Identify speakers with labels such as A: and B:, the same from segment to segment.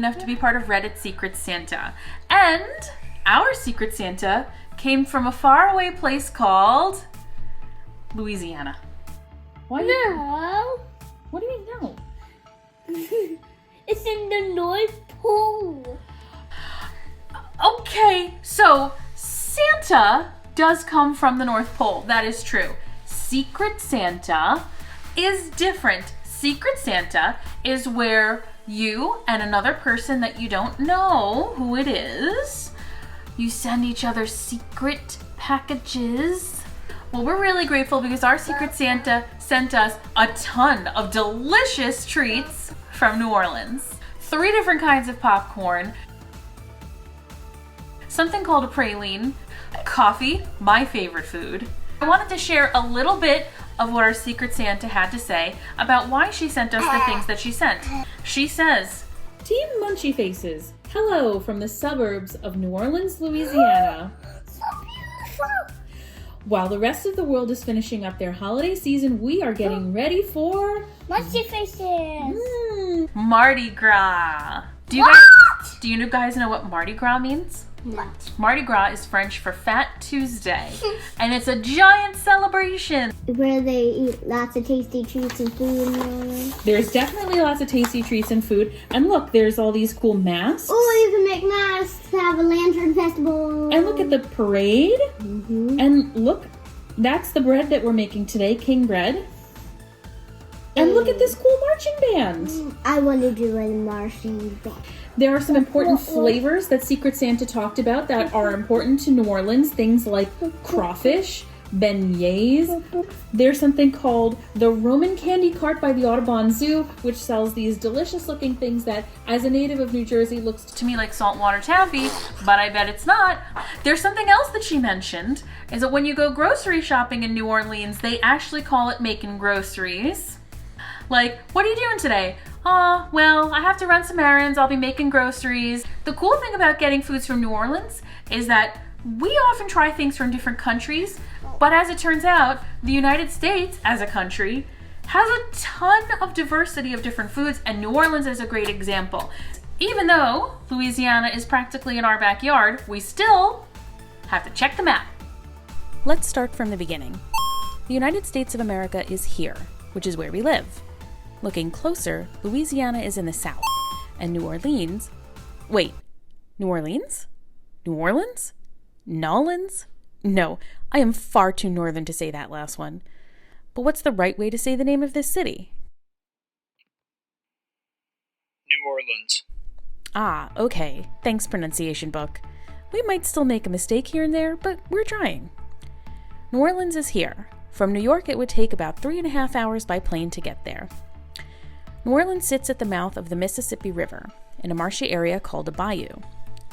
A: enough to be part of Reddit's Secret Santa. And our Secret Santa came from a faraway place called Louisiana. Why?
B: No.
A: What do you mean no?
B: It's in the North Pole.
A: Okay, so Santa does come from the North Pole. That is true. Secret Santa is different. Secret Santa is where you and another person that you don't know who it is, you send each other secret packages. Well, we're really grateful because our Secret Santa sent us a ton of delicious treats from New Orleans. 3 different kinds of popcorn, something called a praline, coffee, my favorite food. I wanted to share a little bit of what our Secret Santa had to say about why she sent us the things that she sent. She says,
C: Team Munchiefaces, hello from the suburbs of New Orleans, Louisiana.
B: So beautiful.
C: While the rest of the world is finishing up their holiday season, we are getting ready for
B: Munchiefaces.
A: Mardi Gras. Do you guys know what Mardi Gras means?
B: What?
A: Mardi Gras is French for Fat Tuesday, and it's a giant celebration.
B: Where they eat lots of tasty treats and food.
C: There's definitely lots of tasty treats and food. And look, there's all these cool masks.
B: Oh, you can make masks, have a lantern festival.
C: And look at the parade.
B: Mm-hmm.
C: And look, that's the bread that we're making today, king bread. And look at this cool marching band.
B: I want to do a marching band.
C: There are some important flavors that Secret Santa talked about that are important to New Orleans. Things like crawfish, beignets. There's something called the Roman candy cart by the Audubon Zoo, which sells these delicious looking things that, as a native of New Jersey, looks
A: To me like saltwater taffy, but I bet it's not. There's something else that she mentioned, is that when you go grocery shopping in New Orleans, they actually call it making groceries. Like, what are you doing today? Oh, well, I have to run some errands. I'll be making groceries. The cool thing about getting foods from New Orleans is that we often try things from different countries, but as it turns out, the United States, as a country, has a ton of diversity of different foods, and New Orleans is a great example. Even though Louisiana is practically in our backyard, we still have to check the map.
D: Let's start from the beginning. The United States of America is here, which is where we live. Looking closer, Louisiana is in the south, and New Orleans... Wait, New Orleans? New Orleans? Nolans? No, I am far too northern to say that last one. But what's the right way to say the name of this city?
E: New Orleans.
D: Ah, okay. Thanks, pronunciation book. We might still make a mistake here and there, but we're trying. New Orleans is here. From New York, it would take about 3.5 hours by plane to get there. New Orleans sits at the mouth of the Mississippi River, in a marshy area called a bayou.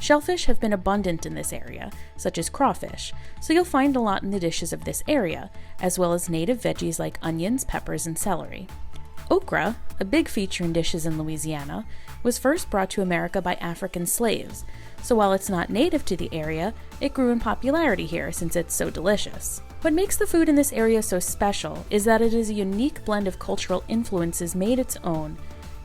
D: Shellfish have been abundant in this area, such as crawfish, so you'll find a lot in the dishes of this area, as well as native veggies like onions, peppers, and celery. Okra, a big feature in dishes in Louisiana, was first brought to America by African slaves, so while it's not native to the area, it grew in popularity here since it's so delicious. What makes the food in this area so special is that it is a unique blend of cultural influences made its own,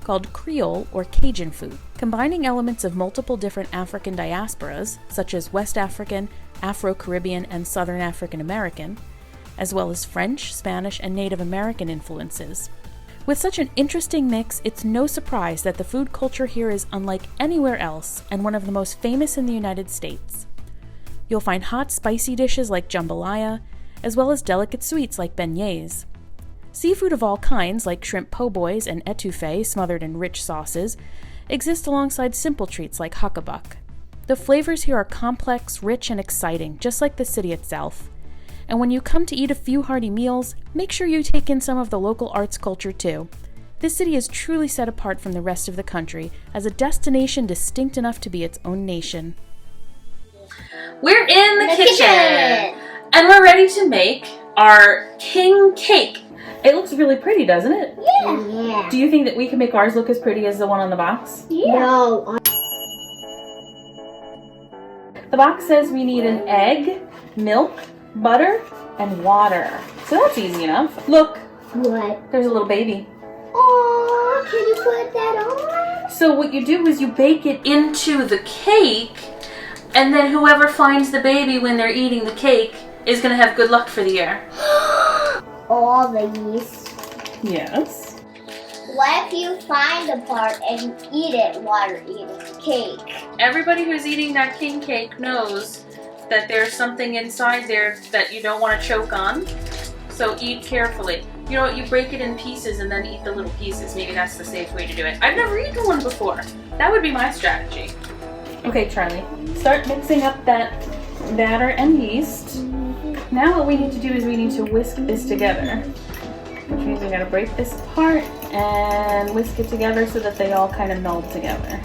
D: called Creole or Cajun food, combining elements of multiple different African diasporas, such as West African, Afro-Caribbean, and Southern African American, as well as French, Spanish, and Native American influences. With such an interesting mix, it's no surprise that the food culture here is unlike anywhere else and one of the most famous in the United States. You'll find hot, spicy dishes like jambalaya, as well as delicate sweets like beignets. Seafood of all kinds, like shrimp po' boys and etouffee smothered in rich sauces, exist alongside simple treats like huckabuck. The flavors here are complex, rich, and exciting, just like the city itself. And when you come to eat a few hearty meals, make sure you take in some of the local arts culture too. This city is truly set apart from the rest of the country as a destination distinct enough to be its own nation.
A: We're in the kitchen! And we're ready to make our king cake. It looks really pretty, doesn't it?
B: Yeah.
A: Do you think that we can make ours look as pretty as the one on the box?
B: Yeah. No.
A: The box says we need an egg, milk, butter, and water. So that's easy enough. Look,
B: What?
A: there's a little baby.
B: Oh, can you put that on?
A: So what you do is you bake it into the cake, and then whoever finds the baby when they're eating the cake is going to have good luck for the year.
B: All the yeast.
C: Yes.
B: What if you find a part and eat it while you're eating the cake?
A: Everybody who's eating that king cake knows that there's something inside there that you don't want to choke on. So eat carefully. You know what, you break it in pieces and then eat the little pieces. Maybe that's the safe way to do it. I've never eaten one before. That would be my strategy.
C: Okay, Charlie, start mixing up that batter and yeast. Now what we need to do is we need to whisk this together. Which means we gotta break this apart and whisk it together so that they all kind of meld together.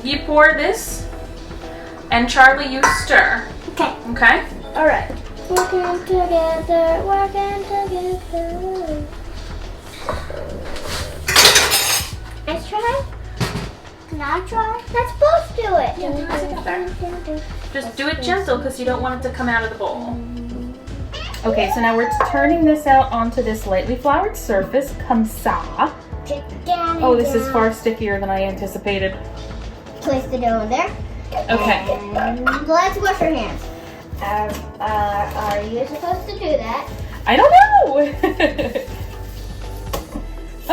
A: You pour this, and Charlie, you stir.
B: Okay.
A: Okay?
B: Alright. Working together, working together. Let's try. Can I try? Let's both do it.
A: Yeah, just do it gentle because you don't want it to come out of the bowl.
C: Okay, so now we're turning this out onto this lightly floured surface. Comme ça. Oh, this is far stickier than I anticipated.
B: Place the dough in there.
C: Okay.
B: And let's wash our hands. Are you supposed to do that?
C: I don't know!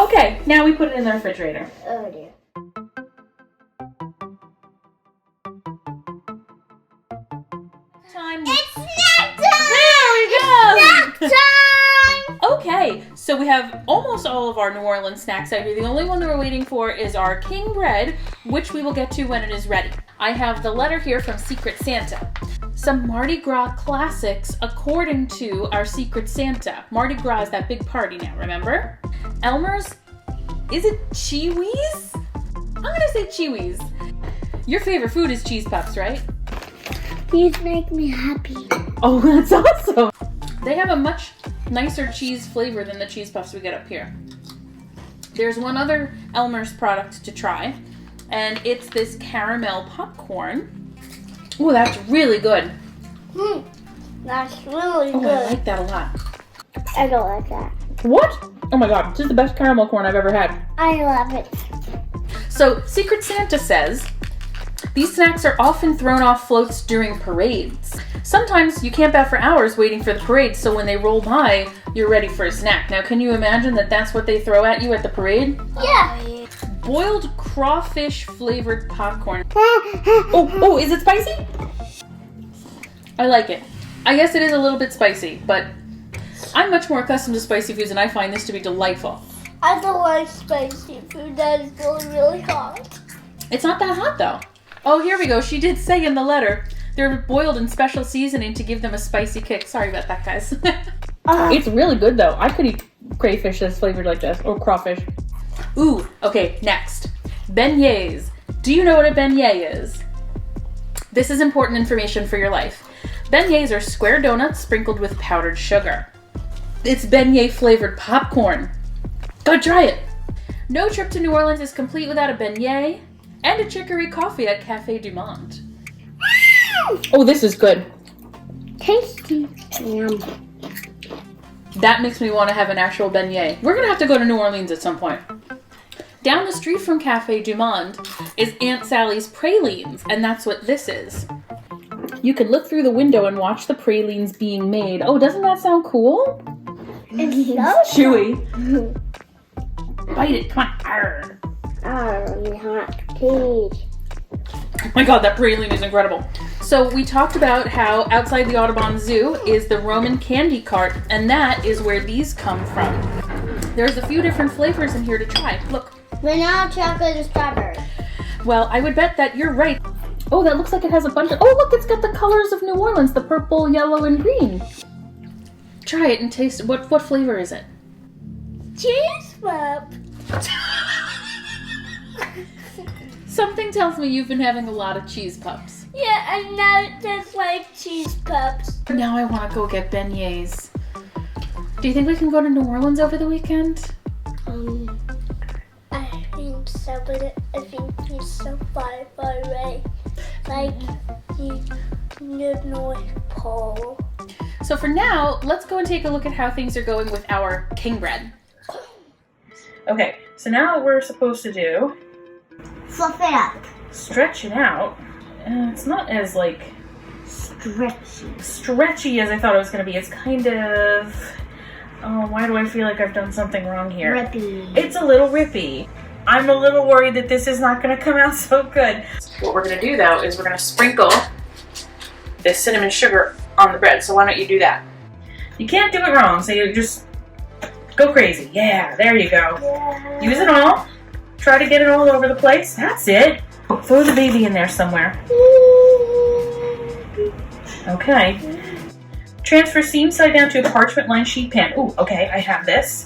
C: Okay, now we put it in the refrigerator.
B: Oh dear.
A: Time.
B: It's snack time!
A: There we go!
B: Snack time!
A: Okay, so we have almost all of our New Orleans snacks out here. The only one that we're waiting for is our king bread, which we will get to when it is ready. I have the letter here from Secret Santa. Some Mardi Gras classics according to our Secret Santa. Mardi Gras is that big party now, remember? Elmer's, is it Chewies? I'm gonna say Chewies. Your favorite food is cheese puffs, right?
B: These make me happy.
C: Oh, that's awesome!
A: They have a much nicer cheese flavor than the cheese puffs we get up here. There's one other Elmer's product to try, and it's this caramel popcorn. Ooh, that's really good.
B: That's really
A: Oh,
B: good.
A: I like that a lot.
B: I don't like that.
C: What? Oh my god, this is the best caramel corn I've ever had.
B: I love it.
A: So, Secret Santa says, these snacks are often thrown off floats during parades. Sometimes you camp out for hours waiting for the parade, so when they roll by, you're ready for a snack. Now, can you imagine that that's what they throw at you at the parade?
B: Yeah.
A: Boiled crawfish flavored popcorn. Oh, is it spicy? I like it. I guess it is a little bit spicy, but I'm much more accustomed to spicy foods and I find this to be delightful.
B: I don't like spicy food. That is really, really hot.
A: It's not that hot though. Oh, here we go. She did say in the letter, they're boiled in special seasoning to give them a spicy kick. Sorry about that, guys.
C: It's really good though. I could eat crayfish that's flavored like this, or crawfish.
A: Ooh, okay, next. Beignets. Do you know what a beignet is? This is important information for your life. Beignets are square donuts sprinkled with powdered sugar. It's beignet flavored popcorn. Go try it. No trip to New Orleans is complete without a beignet and a chicory coffee at Cafe du Monde.
C: Oh, this is good.
B: Tasty. Yum.
A: That makes me want to have an actual beignet. We're gonna have to go to New Orleans at some point. Down the street from Cafe du Monde is Aunt Sally's Pralines, and that's what this is. You can look through the window and watch the pralines being made. Oh, doesn't that sound cool?
B: It's so
C: Chewy.
A: Bite it, come on. Arr.
B: Oh, hot cake.
A: Oh my god, that praline is incredible. So we talked about how outside the Audubon Zoo is the Roman candy cart, and that is where these come from. There's a few different flavors in here to try. Look.
B: Vanilla, chocolate, and strawberry.
A: Well, I would bet that you're right.
C: Oh, that looks like it has a bunch of... Oh, look, it's got the colors of New Orleans, the purple, yellow, and green.
A: Try it and taste it. What flavor is it?
B: Cheese pup.
A: Something tells me you've been having a lot of cheese puffs.
B: Yeah, and now it tastes like cheese pups.
A: Now I want to go get beignets. Do you think we can go to New Orleans over the weekend?
B: I think so, but I think he's so far away. Like, he's near the North Pole.
A: So for now, let's go and take a look at how things are going with our king bread.
C: Okay, so now what we're supposed to do
B: fluff it up.
C: Stretch it out. It's not as like stretchy as I thought it was going to be. It's kind of... Oh, why do I feel like I've done something wrong here?
B: Rippy.
C: It's a little rippy. I'm a little worried that this is not going to come out so good. What we're going to do though is we're going to sprinkle this cinnamon sugar on the bread. So why don't you do that? You can't do it wrong, so you just go crazy. Yeah, there you go.
B: Yeah.
C: Use it all. Try to get it all over the place. That's it. Throw the baby in there somewhere. Okay. Transfer seam side down to a parchment lined sheet pan. Ooh, okay, I have this.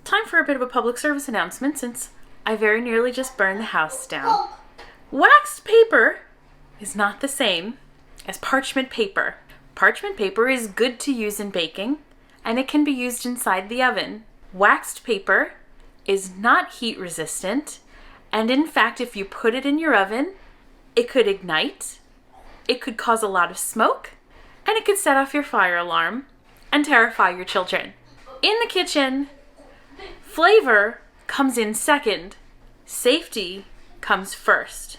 D: Time for a bit of a public service announcement since I very nearly just burned the house down. Waxed paper is not the same as parchment paper. Parchment paper is good to use in baking, and it can be used inside the oven. Waxed paper is not heat resistant, and in fact, if you put it in your oven, it could ignite, it could cause a lot of smoke, and it could set off your fire alarm and terrify your children. In the kitchen, flavor comes in second, safety comes first.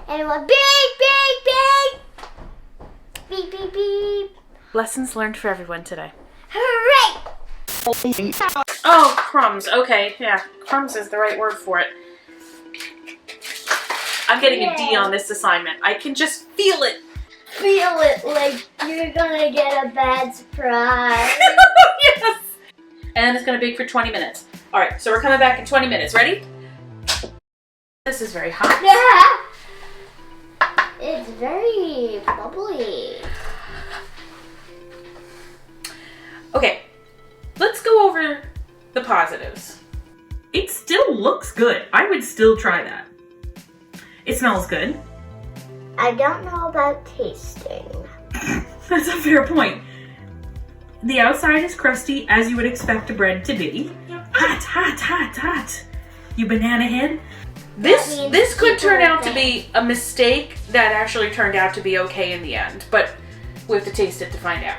B: And it went beep, beep, beep. Beep, beep, beep.
D: Lessons learned for everyone today.
B: Hooray!
C: Oh, crumbs. Okay, yeah. Crumbs is the right word for it. I'm getting a D on this assignment. I can just feel it.
B: Feel it like you're gonna get a bad surprise.
C: Yes! And then it's going to bake for 20 minutes. All right, so we're coming back in 20 minutes. Ready? This is very hot.
B: It's very bubbly.
C: Okay, let's go over the positives. It still looks good. I would still try that. It smells good.
B: I don't know about tasting.
C: That's a fair point. The outside is crusty, as you would expect a bread to be. Hot, hot, hot, hot. You banana head. This could turn out to be a mistake that actually turned out to be okay in the end, but we have to taste it to find out.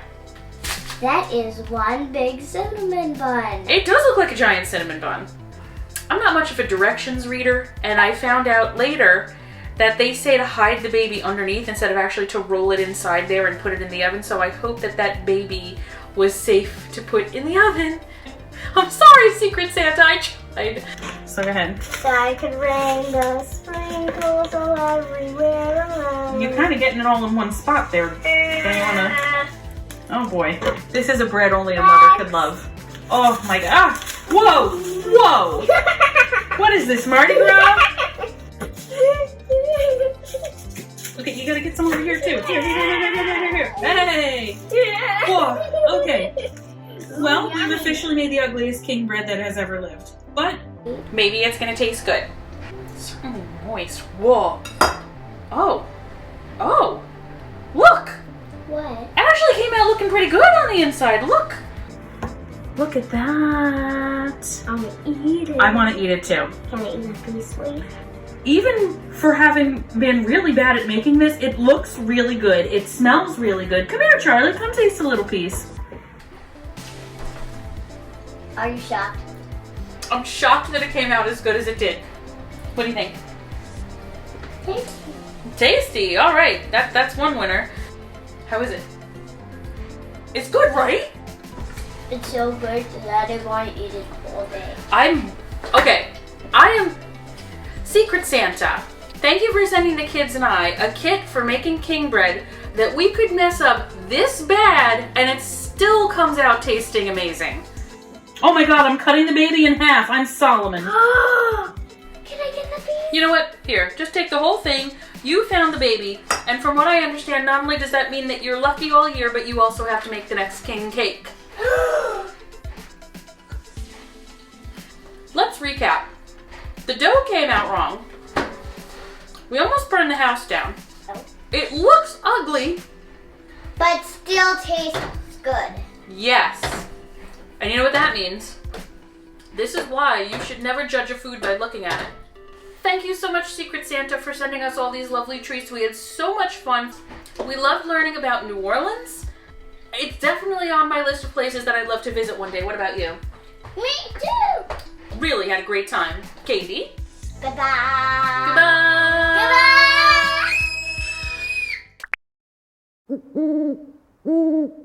B: That is one big cinnamon bun.
C: It does look like a giant cinnamon bun. I'm not much of a directions reader, and I found out later that they say to hide the baby underneath instead of actually to roll it inside there and put it in the oven, so I hope that that baby was safe to put in the oven. I'm sorry, Secret Santa, I tried. So go ahead.
B: So I could rain the sprinkles all everywhere around.
C: You're kind of getting it all in one spot there. Don't wanna... Oh boy. This is a bread only a mother could love. Oh my god. Ah, whoa! Whoa! What is this, Mardi Gras? Okay, you gotta get some over here too. Here. Hey! Whoa! Okay. Well, we've officially made the ugliest king bread that has ever lived. But maybe it's gonna taste good. So moist. Whoa. Oh. Oh. Look!
B: What?
C: It actually came out looking pretty good on the inside. Look. Look at that.
B: I'm gonna eat it.
C: I want to eat it too.
B: Can I eat a piece, please?
C: Even for having been really bad at making this, it looks really good. It smells really good. Come here, Charlie. Come taste a little piece.
B: Are you shocked?
C: I'm shocked that it came out as good as it did. What do you think?
B: Tasty.
C: Tasty. All right. That's one winner. How is it? It's good, right?
B: It's so good that I didn't want to eat it all day.
C: Okay. I am Secret Santa. Thank you for sending the kids and I a kit for making king bread that we could mess up this bad and it still comes out tasting amazing. Oh my god, I'm cutting the baby in half. I'm Solomon.
B: Can I get the piece?
C: You know what? Here, just take the whole thing. You found the baby, and from what I understand, not only does that mean that you're lucky all year, but you also have to make the next king cake. Let's recap. The dough came out wrong. We almost burned the house down. It looks ugly.
B: But still tastes good.
C: Yes. And you know what that means? This is why you should never judge a food by looking at it. Thank you so much, Secret Santa, for sending us all these lovely treats. We had so much fun. We loved learning about New Orleans
A: It's definitely on my list of places that I'd love to visit one day. What about you?
B: Me too.
A: Really had a great time. Katie?
B: Goodbye.
A: Goodbye!
B: Goodbye.